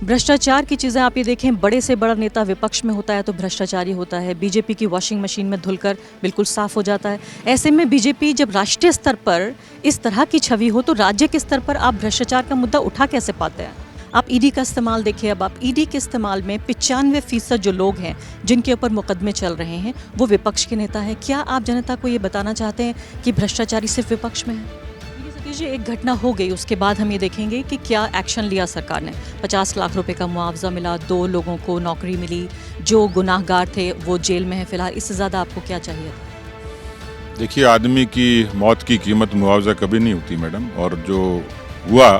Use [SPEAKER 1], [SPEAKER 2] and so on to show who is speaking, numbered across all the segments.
[SPEAKER 1] भ्रष्टाचार की चीज़ें आप ये देखें, बड़े से बड़ा नेता विपक्ष में होता है तो भ्रष्टाचारी होता है। बीजेपी की वॉशिंग मशीन में धुलकर बिल्कुल साफ हो जाता है। ऐसे में बीजेपी जब राष्ट्रीय स्तर पर इस तरह की छवि हो तो राज्य के स्तर पर आप भ्रष्टाचार का मुद्दा उठा कैसे पाते हैं? आप ईडी का इस्तेमाल देखिए। अब आप ईडी के इस्तेमाल में 95% जो लोग हैं जिनके ऊपर मुकदमे चल रहे हैं वो विपक्ष के नेता हैं। क्या आप जनता को ये बताना चाहते हैं कि भ्रष्टाचारी सिर्फ विपक्ष में है? देखिए सतीश जी, एक घटना हो गई, उसके बाद हम ये देखेंगे कि क्या एक्शन लिया सरकार ने। 50 लाख रुपए का मुआवजा मिला, 2 लोगों को नौकरी मिली, जो गुनाहगार थे वो जेल में है फिलहाल। इससे ज़्यादा आपको क्या चाहिए?
[SPEAKER 2] देखिए, आदमी की मौत की कीमत मुआवजा कभी नहीं होती मैडम, और जो हुआ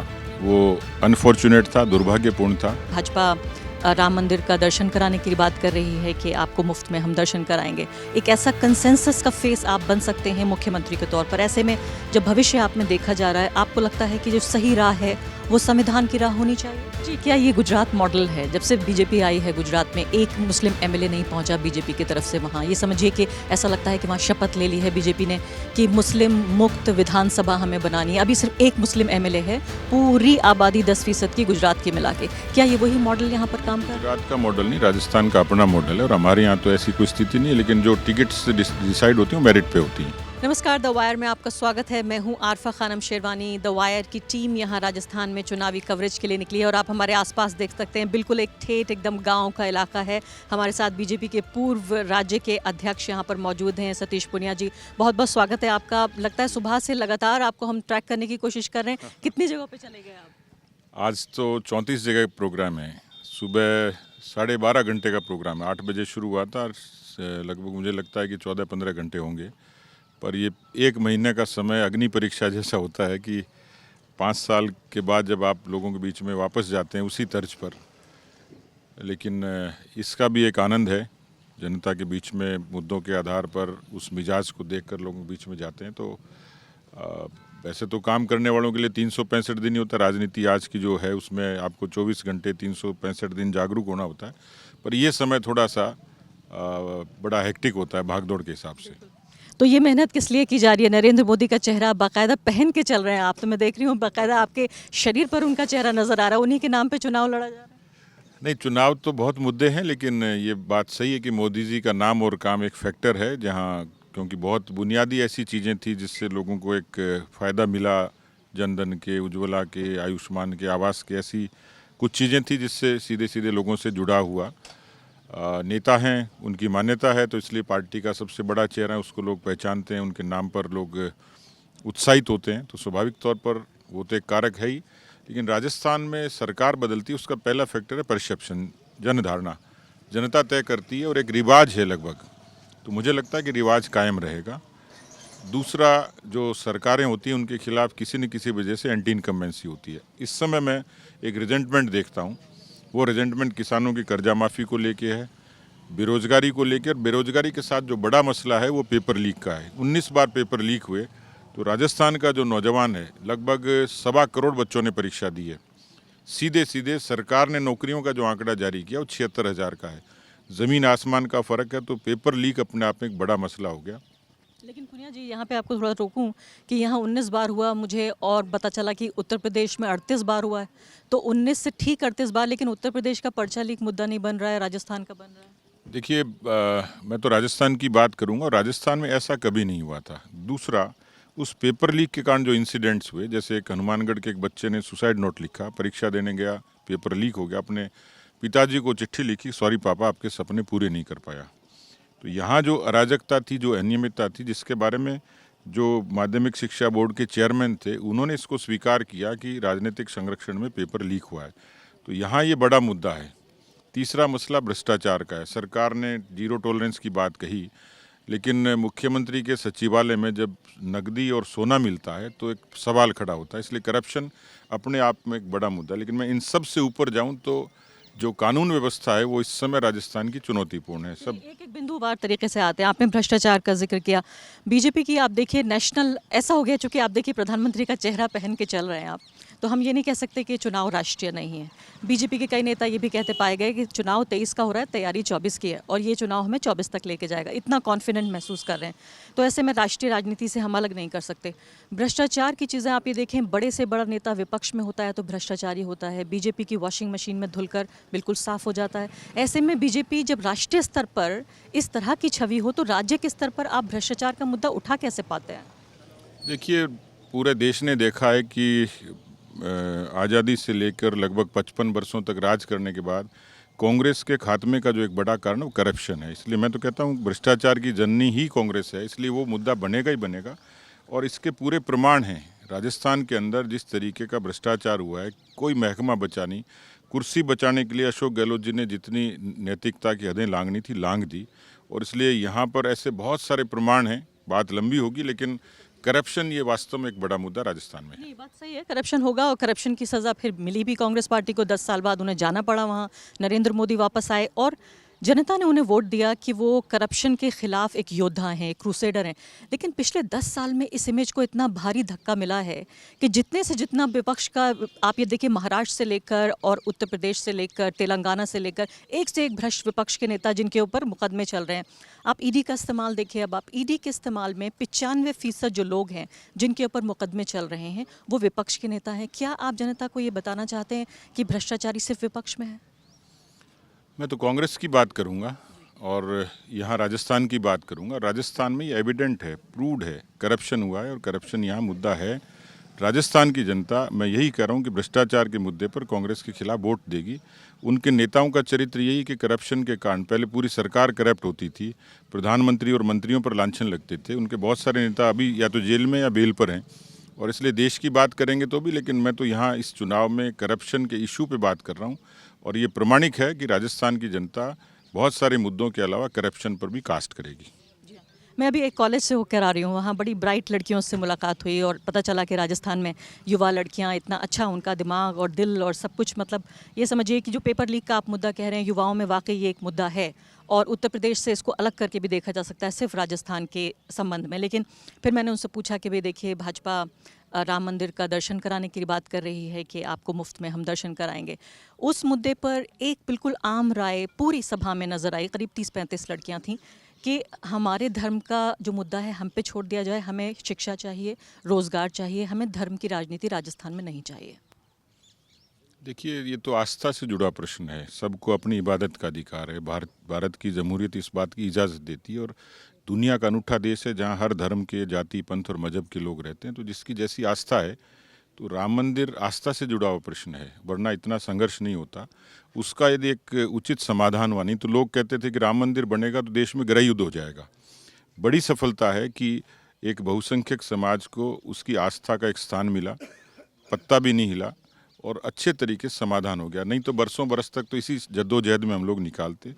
[SPEAKER 2] वो अनफॉर्चुनेट था, दुर्भाग्यपूर्ण था।
[SPEAKER 1] भाजपा राम मंदिर का दर्शन कराने की बात कर रही है कि आपको मुफ्त में हम दर्शन कराएंगे। एक ऐसा कंसेंसस का फेस आप बन सकते हैं मुख्यमंत्री के तौर पर। ऐसे में जब भविष्य आप में देखा जा रहा है, आपको लगता है कि जो सही राह है वो संविधान की राह होनी चाहिए? जी, क्या ये गुजरात मॉडल है? जब से बीजेपी आई है गुजरात में, एक मुस्लिम एमएलए नहीं पहुंचा बीजेपी की तरफ से वहाँ। ये समझिए कि ऐसा लगता है कि वहाँ शपथ ले ली है बीजेपी ने कि मुस्लिम मुक्त विधानसभा हमें बनानी है। अभी सिर्फ एक मुस्लिम एमएलए है, पूरी आबादी 10% की गुजरात की मिला के। क्या ये वही मॉडल यहाँ पर काम कर रहा है?
[SPEAKER 2] गुजरात का मॉडल नहीं, राजस्थान का अपना मॉडल है, और हमारे यहाँ तो ऐसी कोई स्थिति नहीं है, लेकिन जो टिकट्स डिसाइड होती हैं वो मेरिट पे होती हैं।
[SPEAKER 1] नमस्कार, द वायर में आपका स्वागत है। मैं हूं आरफा खानम शेरवानी। द वायर की टीम यहां राजस्थान में चुनावी कवरेज के लिए निकली है और आप हमारे आसपास देख सकते हैं, बिल्कुल एक ठेठ एकदम गांव का इलाका है। हमारे साथ बीजेपी के पूर्व राज्य के अध्यक्ष यहां पर मौजूद हैं, सतीश पुनिया जी। बहुत बहुत स्वागत है आपका। लगता है सुबह से लगातार आपको हम ट्रैक करने की कोशिश कर रहे हैं। कितनी जगहों पर चले गए आप?
[SPEAKER 2] आज तो 34 जगह प्रोग्राम है। सुबह 12.5 घंटे का प्रोग्राम है। 8 बजे शुरू हुआ था और लगभग मुझे लगता है कि 14-15 घंटे होंगे। पर ये 1 महीने का समय अग्नि परीक्षा जैसा होता है कि 5 साल के बाद जब आप लोगों के बीच में वापस जाते हैं उसी तर्ज पर। लेकिन इसका भी एक आनंद है, जनता के बीच में मुद्दों के आधार पर उस मिजाज को देखकर लोगों के बीच में जाते हैं। तो वैसे तो काम करने वालों के लिए 365 दिन ही होता है। राजनीति आज की जो है उसमें आपको 24 घंटे 365 दिन जागरूक होना होता है। पर ये समय थोड़ा सा बड़ा हेक्टिक होता है भागदौड़ के हिसाब से।
[SPEAKER 1] तो ये मेहनत किस लिए की जा रही है? नरेंद्र मोदी का चेहरा बाकायदा पहन के चल रहे हैं आप, तो मैं देख रही हूँ बाकायदा आपके शरीर पर उनका चेहरा नजर आ रहा है। उन्हीं के नाम पे चुनाव लड़ा जा रहा है।
[SPEAKER 2] नहीं, चुनाव तो बहुत मुद्दे हैं, लेकिन ये बात सही है कि मोदी जी का नाम और काम एक फैक्टर है, जहाँ क्योंकि बहुत बुनियादी ऐसी चीज़ें थी जिससे लोगों को एक फ़ायदा मिला। जनधन के, उज्ज्वला के, आयुष्मान के, आवास के, ऐसी कुछ चीज़ें थी जिससे सीधे सीधे लोगों से जुड़ा हुआ नेता हैं। उनकी मान्यता है तो इसलिए पार्टी का सबसे बड़ा चेहरा है, उसको लोग पहचानते हैं, उनके नाम पर लोग उत्साहित होते हैं। तो स्वाभाविक तौर पर वो तो एक कारक है ही। लेकिन राजस्थान में सरकार बदलती है, उसका पहला फैक्टर है परसेप्शन, जनधारणा। जनता तय करती है और एक रिवाज है लगभग, तो मुझे लगता है कि रिवाज कायम रहेगा। दूसरा, जो सरकारें होती हैं उनके खिलाफ किसी न किसी वजह से एंटी इनकम्बेंसी होती है। इस समय मैं एक रिजेंटमेंट देखता हूँ। वो रिजेंटमेंट किसानों की कर्जा माफ़ी को लेके है, बेरोजगारी को लेकर। बेरोजगारी के साथ जो बड़ा मसला है वो पेपर लीक का है। 19 बार पेपर लीक हुए। तो राजस्थान का जो नौजवान है, लगभग 1.25 करोड़ बच्चों ने परीक्षा दी है। सीधे सीधे सरकार ने नौकरियों का जो आंकड़ा जारी किया वो 76,000 का है। ज़मीन आसमान का फ़र्क है। तो पेपर लीक अपने आप में एक बड़ा मसला हो गया।
[SPEAKER 1] लेकिन पुनिया जी, यहाँ पे आपको थोड़ा रोकूं कि यहाँ 19 बार हुआ मुझे, और पता चला कि उत्तर प्रदेश में 38 बार हुआ है। तो 19 से ठीक 38 बार, लेकिन उत्तर प्रदेश का पर्चा लीक मुद्दा नहीं बन रहा है, राजस्थान का बन रहा है।
[SPEAKER 2] देखिए, मैं तो राजस्थान की बात करूंगा, और राजस्थान में ऐसा कभी नहीं हुआ था। दूसरा, उस पेपर लीक के कारण जो इंसिडेंट्स हुए, जैसे एक हनुमानगढ़ के एक बच्चे ने सुसाइड नोट लिखा, परीक्षा देने गया, पेपर लीक हो गया, अपने पिताजी को चिट्ठी लिखी, सॉरी पापा, आपके सपने पूरे नहीं कर पाया। तो यहाँ जो अराजकता थी, जो अनियमितता थी, जिसके बारे में जो माध्यमिक शिक्षा बोर्ड के चेयरमैन थे उन्होंने इसको स्वीकार किया कि राजनीतिक संरक्षण में पेपर लीक हुआ है। तो यहाँ ये बड़ा मुद्दा है। तीसरा मसला भ्रष्टाचार का है। सरकार ने जीरो टॉलरेंस की बात कही, लेकिन मुख्यमंत्री के सचिवालय में जब नकदी और सोना मिलता है तो एक सवाल खड़ा होता है। इसलिए करप्शन अपने आप में एक बड़ा मुद्दा है। लेकिन मैं इन सब से ऊपर जाऊं तो जो कानून व्यवस्था है वो इस समय राजस्थान की चुनौतीपूर्ण है। सब
[SPEAKER 1] एक एक बिंदुवार तरीके से आते हैं। आपने भ्रष्टाचार का जिक्र किया, बीजेपी की आप देखिए नेशनल ऐसा हो गया, चूंकि आप देखिए प्रधानमंत्री का चेहरा पहन के चल रहे हैं आप, तो हम ये नहीं कह सकते कि चुनाव राष्ट्रीय नहीं है। बीजेपी के कई नेता ये भी कहते पाए गए कि चुनाव 23 का हो रहा है, तैयारी 24 की है और ये चुनाव हमें 24 तक लेके जाएगा, इतना कॉन्फिडेंट महसूस कर रहे हैं। तो ऐसे में राष्ट्रीय राजनीति से हम अलग नहीं कर सकते। भ्रष्टाचार की चीज़ें आप ये देखें, बड़े से बड़ा नेता विपक्ष में होता है तो भ्रष्टाचारी होता है। बीजेपी की वॉशिंग मशीन में धुलकर बिल्कुल साफ हो जाता है। ऐसे में बीजेपी जब राष्ट्रीय स्तर पर इस तरह की छवि हो तो राज्य के स्तर पर आप भ्रष्टाचार का मुद्दा उठा कैसे पाते हैं?
[SPEAKER 2] देखिए, पूरे देश ने देखा है कि आज़ादी से लेकर लगभग 55 वर्षों तक राज करने के बाद कांग्रेस के खात्मे का जो एक बड़ा कारण वो करप्शन है। इसलिए मैं तो कहता हूँ भ्रष्टाचार की जननी ही कांग्रेस है, इसलिए वो मुद्दा बनेगा ही बनेगा। और इसके पूरे प्रमाण हैं। राजस्थान के अंदर जिस तरीके का भ्रष्टाचार हुआ है, कोई महकमा बचा नहीं। कुर्सी बचाने के लिए अशोक गहलोत जी ने जितनी नैतिकता की हदें लांघनी थी लांघ दी। और इसलिए यहाँ पर ऐसे बहुत सारे प्रमाण हैं। बात लंबी होगी, लेकिन करप्शन ये वास्तव में एक बड़ा मुद्दा राजस्थान में है।
[SPEAKER 1] ये बात सही है, करप्शन होगा और करप्शन की सज़ा फिर मिली भी कांग्रेस पार्टी को। 10 साल बाद उन्हें जाना पड़ा वहाँ, नरेंद्र मोदी वापस आए और जनता ने उन्हें वोट दिया कि वो करप्शन के खिलाफ एक योद्धा हैं, एक क्रूसेडर हैं। लेकिन पिछले 10 साल में इस इमेज को इतना भारी धक्का मिला है कि जितने से जितना विपक्ष का, आप ये देखिए महाराष्ट्र से लेकर और उत्तर प्रदेश से लेकर तेलंगाना से लेकर एक से एक भ्रष्ट विपक्ष के नेता जिनके ऊपर मुकदमे चल रहे हैं। आप ईडी का इस्तेमाल देखिए, अब आप ईडी के इस्तेमाल में 95% जो लोग हैं जिनके ऊपर मुकदमे चल रहे हैं वो विपक्ष के नेता हैं। क्या आप जनता को ये बताना चाहते हैं कि भ्रष्टाचारी सिर्फ विपक्ष में है?
[SPEAKER 2] मैं तो कांग्रेस की बात करूंगा और यहाँ राजस्थान की बात करूंगा। राजस्थान में ये एविडेंट है, प्रूव्ड है, करप्शन हुआ है और करप्शन यहाँ मुद्दा है। राजस्थान की जनता, मैं यही कह रहा हूँ कि भ्रष्टाचार के मुद्दे पर कांग्रेस के खिलाफ वोट देगी। उनके नेताओं का चरित्र यही कि करप्शन के कारण पहले पूरी सरकार करप्ट होती थी, प्रधानमंत्री और मंत्रियों पर लांछन लगते थे। उनके बहुत सारे नेता अभी या तो जेल में या बेल पर हैं और इसलिए देश की बात करेंगे तो भी, लेकिन मैं तो यहाँ इस चुनाव में करप्शन के इशू पे बात कर रहा हूँ। और ये प्रमाणिक है कि राजस्थान की जनता बहुत सारे मुद्दों के अलावा करप्शन पर भी कास्ट करेगी।
[SPEAKER 1] मैं अभी एक कॉलेज से होकर आ रही हूँ, वहाँ बड़ी ब्राइट लड़कियों से मुलाकात हुई और पता चला कि राजस्थान में युवा लड़कियाँ, इतना अच्छा उनका दिमाग और दिल और सब कुछ, मतलब ये समझिए कि जो पेपर लीक का आप मुद्दा कह रहे हैं, युवाओं में वाकई ये एक मुद्दा है। और उत्तर प्रदेश से इसको अलग करके भी देखा जा सकता है सिर्फ राजस्थान के संबंध में। लेकिन फिर मैंने उनसे पूछा कि भाई देखिए, भाजपा राम मंदिर का दर्शन कराने की बात कर रही है कि आपको मुफ्त में हम दर्शन कराएंगे। उस मुद्दे पर एक बिल्कुल आम राय पूरी सभा में नजर आई, करीब 30-35 लड़कियां थीं, कि हमारे धर्म का जो मुद्दा है हम पे छोड़ दिया जाए, हमें शिक्षा चाहिए, रोजगार चाहिए, हमें धर्म की राजनीति राजस्थान में नहीं चाहिए।
[SPEAKER 2] देखिए, ये तो आस्था से जुड़ा प्रश्न है। सबको अपनी इबादत का अधिकार है। भारत की जमहूरियत इस बात की इजाज़त देती है और दुनिया का अनूठा देश है जहाँ हर धर्म के, जाति, पंथ और मजहब के लोग रहते हैं। तो जिसकी जैसी आस्था है, तो राम मंदिर आस्था से जुड़ा हुआ प्रश्न है, वरना इतना संघर्ष नहीं होता। उसका यदि एक उचित समाधान हुआ, नहीं तो लोग कहते थे कि राम मंदिर बनेगा तो देश में गृह युद्ध हो जाएगा। बड़ी सफलता है कि एक बहुसंख्यक समाज को उसकी आस्था का एक स्थान मिला, पत्ता भी नहीं हिला और अच्छे तरीके से समाधान हो गया। नहीं तो बरसों बरस तक तो इसी जद्दोजहद में हम लोग निकालते।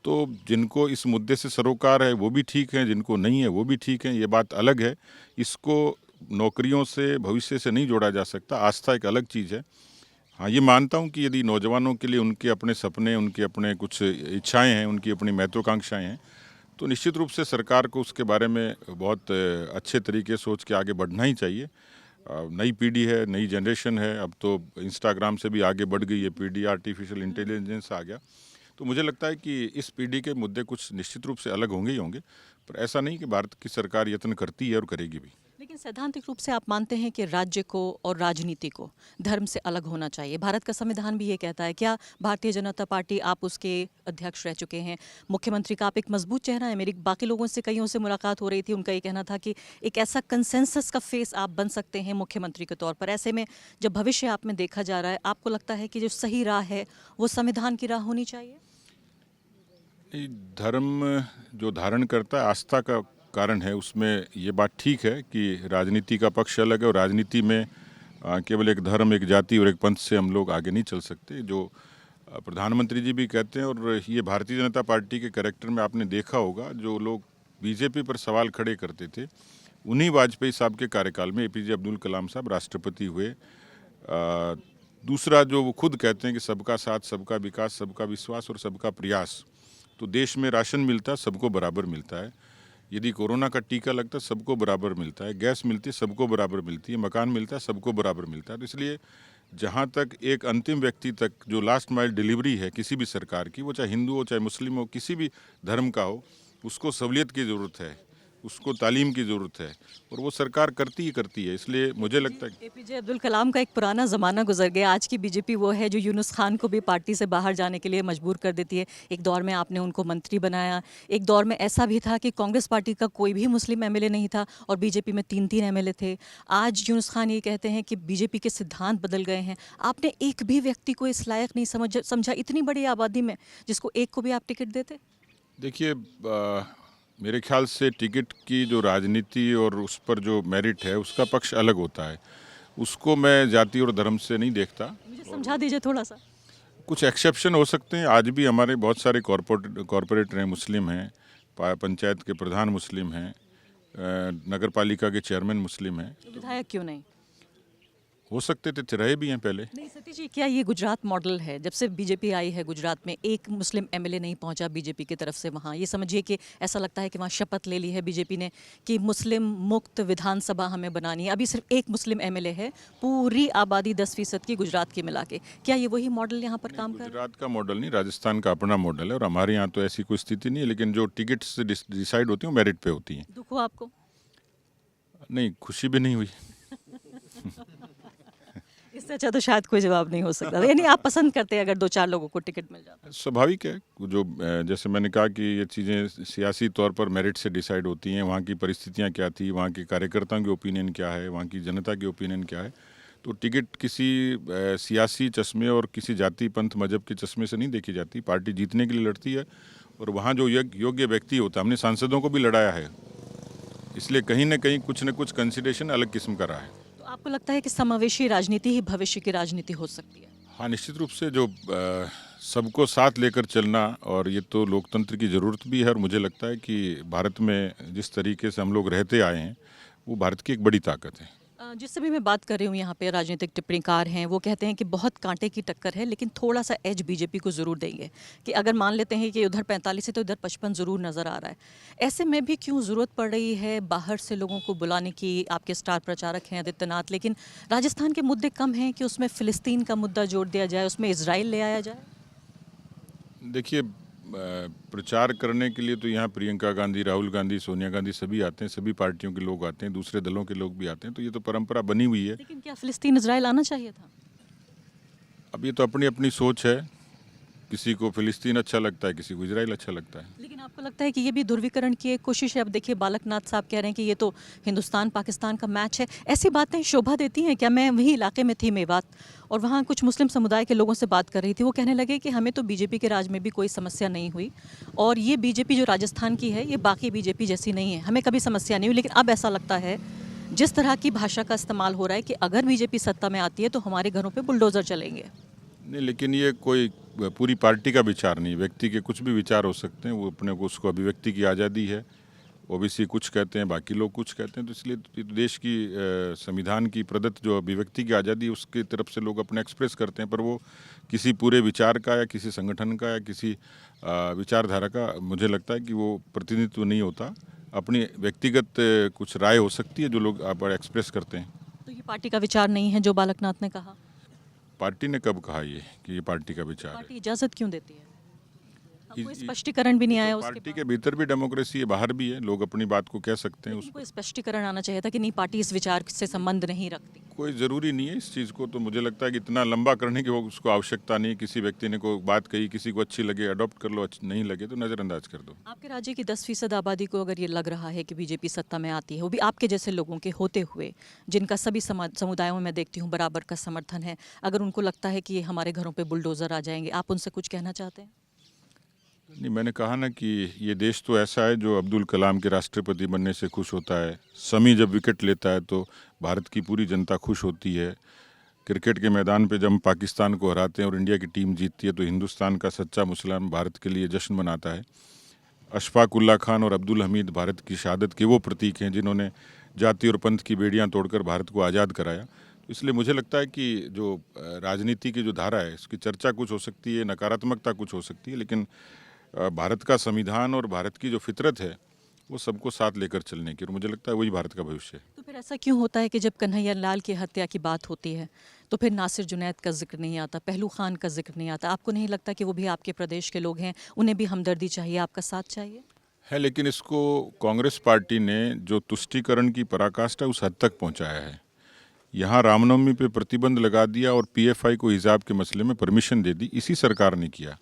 [SPEAKER 2] तो जिनको इस मुद्दे से सरोकार है वो भी ठीक है, जिनको नहीं है वो भी ठीक है, ये बात अलग है। इसको नौकरियों से, भविष्य से नहीं जोड़ा जा सकता। आस्था एक अलग चीज़ है। हाँ, ये मानता हूँ कि यदि नौजवानों के लिए उनके अपने सपने, उनके अपने कुछ इच्छाएं हैं, उनकी अपनी महत्वाकांक्षाएं हैं, तो निश्चित रूप से सरकार को उसके बारे में बहुत अच्छे तरीके से सोच के आगे बढ़ना ही चाहिए। नई पीढ़ी है, नई जनरेशन है, अब तो इंस्टाग्राम से भी आगे बढ़ गई है पीढ़ी, आर्टिफिशियल इंटेलिजेंस आ गया। तो मुझे लगता है कि इस पीढ़ी के मुद्दे कुछ निश्चित रूप से अलग होंगे ही होंगे, पर ऐसा नहीं कि भारत की सरकार यत्न करती है और करेगी भी।
[SPEAKER 1] लेकिन सैद्धांतिक रूप से आप मानते हैं कि राज्य को और राजनीति को धर्म से अलग होना चाहिए? भारत का संविधान भी ये कहता है। क्या भारतीय जनता पार्टी, आप उसके अध्यक्ष रह चुके हैं, मुख्यमंत्री का आप एक मजबूत चेहरा है। मेरी बाकी लोगों से, कईयों से मुलाकात हो रही थी, उनका ये कहना था कि एक ऐसा कंसेंसस का फेस आप बन सकते हैं मुख्यमंत्री के तौर पर। ऐसे में जब भविष्य आप में देखा जा रहा है, आपको लगता है कि जो सही राह है वो संविधान की राह होनी चाहिए?
[SPEAKER 2] धर्म जो धारण करता है, आस्था का कारण है, उसमें ये बात ठीक है कि राजनीति का पक्ष अलग है और राजनीति में केवल एक धर्म, एक जाति और एक पंथ से हम लोग आगे नहीं चल सकते। जो प्रधानमंत्री जी भी कहते हैं, और ये भारतीय जनता पार्टी के कैरेक्टर में आपने देखा होगा, जो लोग बीजेपी पर सवाल खड़े करते थे, उन्हीं वाजपेयी साहब के कार्यकाल में एपीजे अब्दुल कलाम साहब राष्ट्रपति हुए। दूसरा, जो वो खुद कहते हैं कि सबका साथ, सबका विकास, सबका विश्वास और सबका प्रयास, तो देश में राशन मिलता है, सबको बराबर मिलता है। यदि कोरोना का टीका लगता है सबको बराबर मिलता है, गैस मिलती है सबको बराबर मिलती है, मकान मिलता है सबको बराबर मिलता है। तो इसलिए जहाँ तक एक अंतिम व्यक्ति तक जो लास्ट माइल डिलीवरी है किसी भी सरकार की, वो चाहे हिंदू हो चाहे मुस्लिम हो, किसी भी धर्म का हो, उसको सहूलियत की ज़रूरत है, उसको तालीम की ज़रूरत है, और वो सरकार करती ही करती है। इसलिए मुझे लगता है
[SPEAKER 1] एपीजे अब्दुल कलाम का एक पुराना ज़माना गुजर गया। आज की बीजेपी वो है जो यूनुस खान को भी पार्टी से बाहर जाने के लिए मजबूर कर देती है। एक दौर में आपने उनको मंत्री बनाया, एक दौर में ऐसा भी था कि कांग्रेस पार्टी का कोई भी मुस्लिम एमएलए नहीं था और बीजेपी में 3-3 एमएलए थे। आज यूनुस खान ये कहते हैं कि बीजेपी के सिद्धांत बदल गए हैं। आपने एक भी व्यक्ति को इस लायक नहीं समझा इतनी बड़ी आबादी में, जिसको एक को भी आप टिकट देते?
[SPEAKER 2] देखिए, मेरे ख्याल से टिकट की जो राजनीति और उस पर जो मेरिट है उसका पक्ष अलग होता है। उसको मैं जाति और धर्म से नहीं देखता।
[SPEAKER 1] मुझे समझा दीजिए थोड़ा सा।
[SPEAKER 2] कुछ एक्सेप्शन हो सकते हैं। आज भी हमारे बहुत सारे कॉरपोरेटर हैं, मुस्लिम हैं, पंचायत के प्रधान मुस्लिम हैं, नगर पालिका के चेयरमैन मुस्लिम हैं।
[SPEAKER 1] विधायक क्यों नहीं?
[SPEAKER 2] हो सकते थे, रहे भी हैं पहले।
[SPEAKER 1] नहीं सतीश जी, क्या ये गुजरात मॉडल है? जब से बीजेपी आई है गुजरात में एक मुस्लिम एमएलए नहीं पहुंचा बीजेपी की तरफ से वहाँ। ये समझिए कि ऐसा लगता है कि वहाँ शपथ ले ली है बीजेपी ने कि मुस्लिम मुक्त विधानसभा हमें बनानी है। अभी सिर्फ एक मुस्लिम एमएलए है, पूरी आबादी 10% की गुजरात की मिला के। क्या ये वही मॉडल यहाँ पर काम कर रहा है?
[SPEAKER 2] गुजरात का मॉडल नहीं, राजस्थान का अपना मॉडल है, और हमारे यहाँ तो ऐसी कोई स्थिति नहीं है। लेकिन जो टिकट्स डिसाइड होती हैं वो मेरिट पे होती हैं।
[SPEAKER 1] दुख हुआ आपको?
[SPEAKER 2] नहीं, खुशी भी नहीं हुई।
[SPEAKER 1] इससे अच्छा तो शायद कोई जवाब नहीं हो सकता। यानी आप पसंद करते हैं अगर 2-4 लोगों को टिकट मिल जाता?
[SPEAKER 2] स्वाभाविक है। जो जैसे मैंने कहा कि ये चीज़ें सियासी तौर पर मेरिट से डिसाइड होती हैं। वहाँ की परिस्थितियाँ क्या थी, वहाँ के कार्यकर्ताओं की ओपिनियन क्या है, वहाँ की जनता की ओपिनियन क्या है। तो टिकट किसी सियासी चश्मे और किसी जाति पंथ मजहब के चश्मे से नहीं देखी जाती। पार्टी जीतने के लिए लड़ती है, और वहाँ जो योग्य व्यक्ति होता है, हमने सांसदों को भी लड़ाया है, इसलिए कहीं ना कहीं कुछ न कुछ कंसिडरेशन अलग किस्म का रहा है।
[SPEAKER 1] तो आपको लगता है कि समावेशी राजनीति ही भविष्य की राजनीति हो सकती है?
[SPEAKER 2] हाँ, निश्चित रूप से। जो सबको साथ लेकर चलना, और ये तो लोकतंत्र की ज़रूरत भी है। और मुझे लगता है कि भारत में जिस तरीके से हम लोग रहते आए हैं वो भारत की एक बड़ी ताकत है।
[SPEAKER 1] जिससे भी मैं बात कर रही हूँ यहाँ पे राजनीतिक टिप्पणीकार हैं, वो कहते हैं कि बहुत कांटे की टक्कर है, लेकिन थोड़ा सा एज बीजेपी को ज़रूर देंगे कि अगर मान लेते हैं कि उधर 45 है तो इधर 55 ज़रूर नज़र आ रहा है। ऐसे में भी क्यों ज़रूरत पड़ रही है बाहर से लोगों को बुलाने की? आपके स्टार प्रचारक हैं आदित्यनाथ, लेकिन राजस्थान के मुद्दे कम हैं कि उसमें फ़िलिस्तीन का मुद्दा जोड़ दिया जाए, उसमें इजराइल ले आया जाए?
[SPEAKER 2] देखिए, प्रचार करने के लिए तो यहाँ प्रियंका गांधी, राहुल गांधी, सोनिया गांधी सभी आते हैं, सभी पार्टियों के लोग आते हैं, दूसरे दलों के लोग भी आते हैं। तो ये तो परंपरा बनी हुई है।
[SPEAKER 1] लेकिन क्या फ़िलिस्तीन इजराइल आना चाहिए था?
[SPEAKER 2] अब ये तो अपनी अपनी सोच है। किसी को फ़िलिस्तीन अच्छा लगता है, किसी को इजराइल अच्छा लगता है।
[SPEAKER 1] लेकिन आपको लगता है कि ये भी ध्रुवीकरण की एक कोशिश है? अब देखिए बालकनाथ साहब कह रहे हैं कि ये तो हिंदुस्तान पाकिस्तान का मैच है। ऐसी बातें शोभा देती हैं क्या? मैं वही इलाके में थी, मेवात, और वहाँ कुछ मुस्लिम समुदाय के लोगों से बात कर रही थी। वो कहने लगे कि हमें तो बीजेपी के राज में भी कोई समस्या नहीं हुई, और ये बीजेपी जो राजस्थान की है ये बाकी बीजेपी जैसी नहीं है, हमें कभी समस्या नहीं हुई। लेकिन अब ऐसा लगता है जिस तरह की भाषा का इस्तेमाल हो रहा है कि अगर बीजेपी सत्ता में आती है तो हमारे घरों पर बुलडोज़र चलेंगे।
[SPEAKER 2] नहीं, लेकिन ये कोई पूरी पार्टी का विचार नहीं। व्यक्ति के कुछ भी विचार हो सकते हैं, वो अपने को, उसको अभिव्यक्ति की आज़ादी है। ओबीसी कुछ कहते हैं, बाकी लोग कुछ कहते हैं। तो इसलिए देश की संविधान की प्रदत्त जो अभिव्यक्ति की आज़ादी है उसकी तरफ से लोग अपने एक्सप्रेस करते हैं, पर वो किसी पूरे विचार का या किसी संगठन का या किसी विचारधारा का मुझे लगता है कि वो प्रतिनिधित्व नहीं होता। अपनी व्यक्तिगत कुछ राय हो सकती है जो लोग आप एक्सप्रेस करते हैं।
[SPEAKER 1] तो ये पार्टी का विचार नहीं है जो बालकनाथ ने कहा?
[SPEAKER 2] पार्टी ने कब कहा ये कि ये पार्टी का विचार है?
[SPEAKER 1] पार्टी इजाज़त क्यों देती है? अब कोई स्पष्टीकरण भी नहीं आया उसके
[SPEAKER 2] पार्टी के भीतर भी डेमोक्रेसी है, बाहर भी है, लोग अपनी बात को कह सकते हैं।
[SPEAKER 1] कोई स्पष्टीकरण आना चाहिए था कि नहीं, पार्टी इस विचार से संबंध नहीं रखती।
[SPEAKER 2] कोई ज़रूरी नहीं है इस चीज़ को। तो मुझे लगता है कि इतना लंबा करने की वो उसको आवश्यकता नहीं। किसी व्यक्ति ने कोई बात कही, किसी को अच्छी लगे अडॉप्ट कर लो, नहीं लगे तो नज़रअंदाज कर दो।
[SPEAKER 1] आपके राज्य की 10% आबादी को अगर ये लग रहा है कि बीजेपी सत्ता में आती है, वो भी आपके जैसे लोगों के होते हुए, जिनका सभी समुदायों में मैं देखती हूँ बराबर का समर्थन है, अगर उनको लगता है कि ये हमारे घरों पर बुलडोज़र आ जाएंगे, आप उनसे कुछ कहना चाहते हैं?
[SPEAKER 2] नहीं, मैंने कहा ना कि ये देश तो ऐसा है जो अब्दुल कलाम के राष्ट्रपति बनने से खुश होता है। शमी जब विकेट लेता है तो भारत की पूरी जनता खुश होती है। क्रिकेट के मैदान पे जब हम पाकिस्तान को हराते हैं और इंडिया की टीम जीतती है तो हिंदुस्तान का सच्चा मुसलमान भारत के लिए जश्न मनाता है। अशफाक उल्ला खान और अब्दुल हमीद भारत की शहादत के वो प्रतीक हैं जिन्होंने जाति और पंथ की बेड़ियाँ तोड़कर भारत को आज़ाद कराया। तो इसलिए मुझे लगता है कि जो राजनीति की जो धारा है उसकी चर्चा कुछ हो सकती है, नकारात्मकता कुछ हो सकती है, लेकिन भारत का संविधान और भारत की जो फितरत है वो सबको साथ लेकर चलने की, और मुझे लगता है वही भारत का भविष्य है।
[SPEAKER 1] तो फिर ऐसा क्यों होता है कि जब कन्हैया लाल की हत्या की बात होती है तो फिर नासिर जुनैद का जिक्र नहीं आता, पहलू खान का जिक्र नहीं आता? आपको नहीं लगता कि वो भी आपके प्रदेश के लोग हैं, उन्हें भी हमदर्दी चाहिए, आपका साथ चाहिए?
[SPEAKER 2] है, लेकिन इसको कांग्रेस पार्टी ने जो तुष्टीकरण की पराकाष्ठा उस हद तक पहुंचाया है। यहाँ रामनवमी पे प्रतिबंध लगा दिया और पीएफआई को हिजाब के मसले में परमिशन दे दी, इसी सरकार ने किया।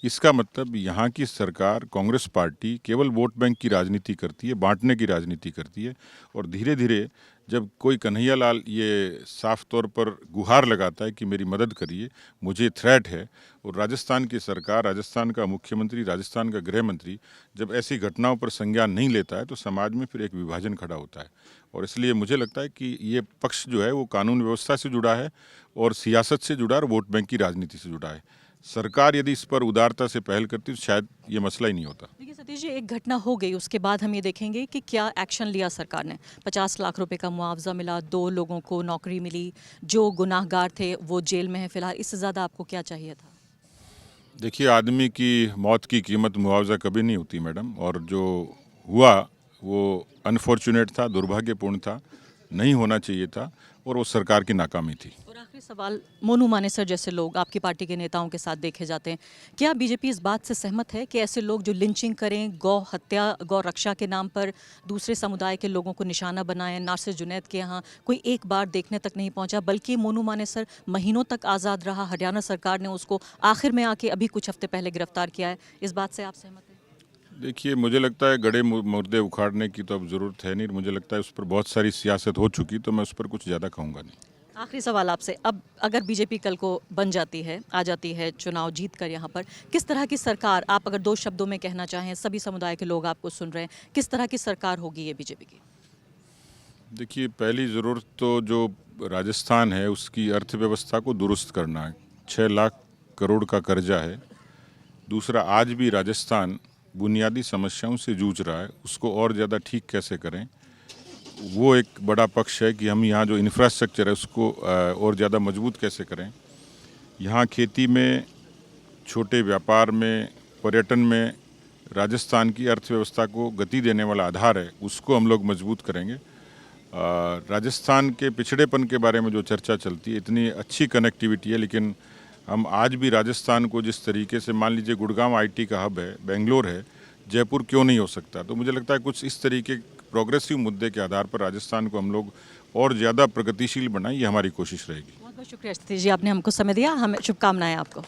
[SPEAKER 2] इसका मतलब यहाँ की सरकार, कांग्रेस पार्टी केवल वोट बैंक की राजनीति करती है, बांटने की राजनीति करती है। और धीरे धीरे जब कोई कन्हैया लाल ये साफ तौर पर गुहार लगाता है कि मेरी मदद करिए, मुझे थ्रेट है, और राजस्थान की सरकार, राजस्थान का मुख्यमंत्री, राजस्थान का गृह मंत्री जब ऐसी घटनाओं पर संज्ञान नहीं लेता है तो समाज में फिर एक विभाजन खड़ा होता है। और इसलिए मुझे लगता है कि ये पक्ष जो है वो कानून व्यवस्था से जुड़ा है और सियासत से जुड़ा है और वोट बैंक की राजनीति से जुड़ा है। सरकार यदि इस पर उदारता से पहल करती तो शायद ये मसला ही नहीं होता।
[SPEAKER 1] देखिए सतीश जी, एक घटना हो गई, उसके बाद हम ये देखेंगे कि क्या एक्शन लिया सरकार ने। 50 लाख रुपए का मुआवजा मिला, 2 लोगों को नौकरी मिली, जो गुनाहगार थे वो जेल में है फिलहाल। इससे ज़्यादा आपको क्या चाहिए था?
[SPEAKER 2] देखिए, आदमी की मौत की कीमत मुआवजा कभी नहीं होती मैडम, और जो हुआ वो अनफॉर्चुनेट था, दुर्भाग्यपूर्ण था, नहीं होना चाहिए था, और वो सरकार की नाकामी थी।
[SPEAKER 1] और आखिरी सवाल, मोनू मानेसर जैसे लोग आपकी पार्टी के नेताओं के साथ देखे जाते हैं, क्या बीजेपी इस बात से सहमत है कि ऐसे लोग जो लिंचिंग करें, गौ हत्या, गौ रक्षा के नाम पर दूसरे समुदाय के लोगों को निशाना बनाएं? नासिर जुनैद के यहाँ कोई एक बार देखने तक नहीं पहुंचा, बल्कि मोनू मानेसर महीनों तक आज़ाद रहा, हरियाणा सरकार ने उसको आखिर में आके अभी कुछ हफ्ते पहले गिरफ्तार किया है। इस बात से आप सहमत हैं?
[SPEAKER 2] देखिए, मुझे लगता है गड़े मुर्दे उखाड़ने की तो अब ज़रूरत है नहीं। मुझे लगता है उस पर बहुत सारी सियासत हो चुकी, तो मैं उस पर कुछ ज़्यादा कहूँगा नहीं।
[SPEAKER 1] आखिरी सवाल आपसे, अब अगर बीजेपी कल को बन जाती है, आ जाती है चुनाव जीत कर यहाँ पर, किस तरह की सरकार, आप अगर 2 शब्दों में कहना चाहें, सभी समुदाय के लोग आपको सुन रहे हैं, किस तरह की सरकार होगी ये बीजेपी की?
[SPEAKER 2] देखिए, पहली ज़रूरत तो जो राजस्थान है उसकी अर्थव्यवस्था को दुरुस्त करना है। 6 लाख करोड़ का कर्जा है। दूसरा, आज भी राजस्थान बुनियादी समस्याओं से जूझ रहा है, उसको और ज़्यादा ठीक कैसे करें, वो एक बड़ा पक्ष है कि हम यहाँ जो इंफ्रास्ट्रक्चर है उसको और ज़्यादा मजबूत कैसे करें। यहाँ खेती में, छोटे व्यापार में, पर्यटन में राजस्थान की अर्थव्यवस्था को गति देने वाला आधार है, उसको हम लोग मजबूत करेंगे। राजस्थान के पिछड़ेपन के बारे में जो चर्चा चलती है, इतनी अच्छी कनेक्टिविटी है, लेकिन हम आज भी राजस्थान को जिस तरीके से, मान लीजिए गुड़गांव आईटी का हब है, बेंगलोर है, जयपुर क्यों नहीं हो सकता? तो मुझे लगता है कुछ इस तरीके प्रोग्रेसिव मुद्दे के आधार पर राजस्थान को हम लोग और ज़्यादा प्रगतिशील बनाएं, ये हमारी कोशिश रहेगी।
[SPEAKER 1] बहुत बहुत शुक्रिया सतीश जी, आपने हमको समय दिया, हमें शुभकामनाएं आपको।